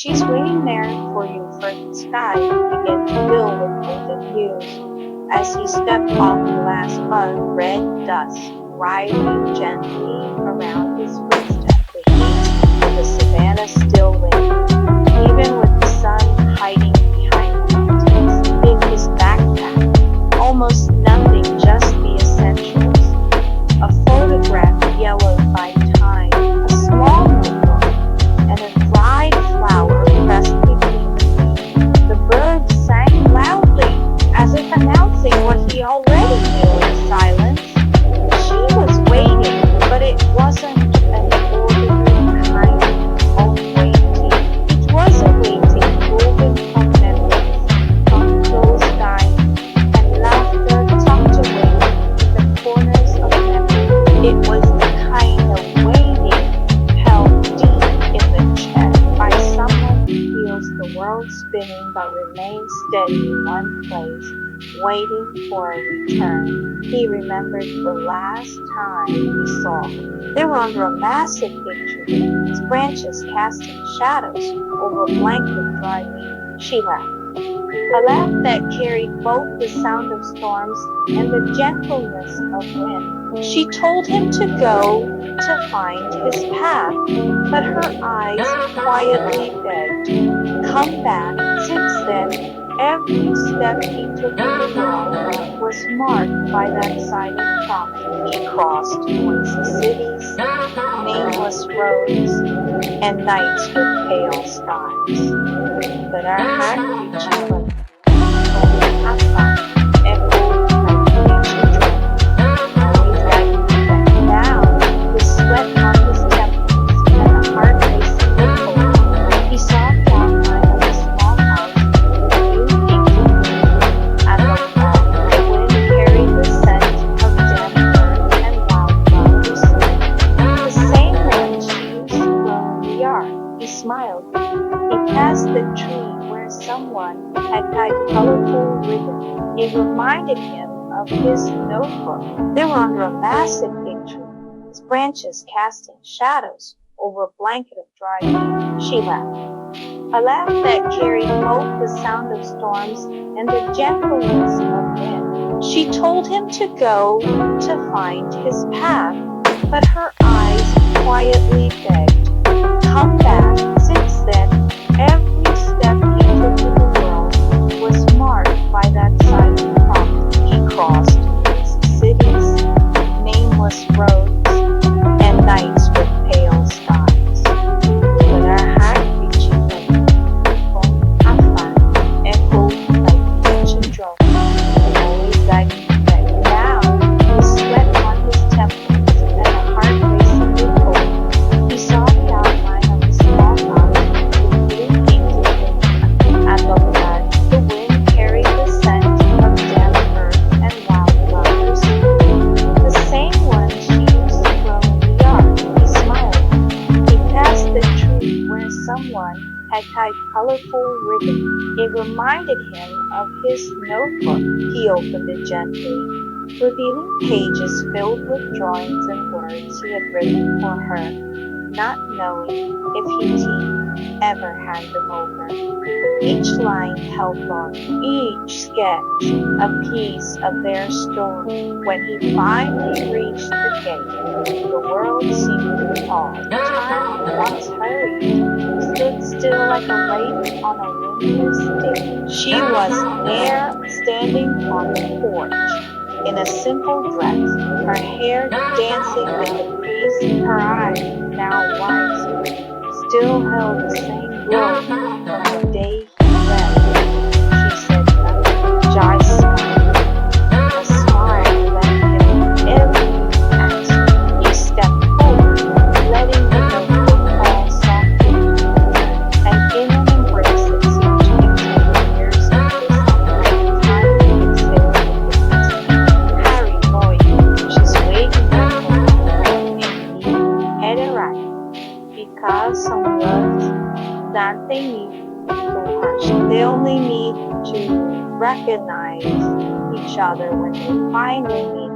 She's waiting there for you for the sky to begin to fill with golden hues. As he stepped off the last bud, red dust riding gently around his footsteps. The heat of the savannah still lingered, even with the sun hiding behind the mountains. In his backpack, almost nothing, just the essentials. A photograph yellowed by time, a small notebook, and a dried flower pressed between the leaves. The birds sang loudly, as if announcing what he already knew in silence. She was waiting, but it wasn't an ordinary kind of waiting. It was a waiting woven from memories, from closed eyes, and laughter tucked away in the corners of memory. It was the kind of waiting held deep in the chest by someone who feels the world spinning but remains steady in one place, waiting for a return. He remembered the last time he saw her. They were under a massive fig tree, its branches casting shadows over a blanket of dry leaves. She laughed. A laugh that carried both the sound of storms and the gentleness of wind. She told him to go to find his path, but her eyes quietly begged, "Come back." Since then, every step he took in the world was marked by that silent promise. He crossed noisy cities, nameless roads, and nights with pale skies. But our heart reaching from África echoed like ancient drums, always guiding him back. Now, with sweat on his temples and a heart racing with hope, he saw the outline of a small house with a new painted roof. At the back, the wind carried the scent of damp earth and wildflowers, the same one she used to grow in the yard. He smiled. He passed the tree where someone had tied colorful ribbon. It reminded him of his notebook. They were under a massive fig tree, its branches casting shadows over a blanket of dry leaves. She laughed. A laugh that carried both the sound of storms and the gentleness of wind. She told him to go to find his path, but her eyes quietly begged, "Come back." Since then, every step he took in the world was marked by that silent promise. He crossed cities, nameless roads, and nights with pale skies. But our heart-reaching from África echoed like ancient drums, always guiding him back. Now, with sweat on his temples and a heart racing with hope, he saw the outline of a small house with blue painted windows. At the back, the wind carried the scent of damp earth and wildflowers, the same ones she used to grow in the yard. He smiled. He passed the tree where someone had tied colorful ribbon. It reminded him of his notebook. He opened it gently, revealing pages filled with drawings and words he had written for her, not knowing if he'd ever hand them over. Each line held love, each sketch a piece of their story. When he finally reached the gate, the world seemed to pause. Time once hurried, stood still like a lake on a windless day. She was there, standing on the porch, in a simple dress, her hair dancing with the breeze. Her eyes, now wise, still held the same glow from the day he left. She said nothing. Jai smiled, a smile that hid every answer. He stepped forward, letting the notebook fall softly to her, and in an embrace that seemed to contain years of wisdom, finally exhaled the goodness. Harry Lloyd, she's waiting there for you, and he had arrived. Because some words that they need to hush. They only need to recognize each other when they finally meet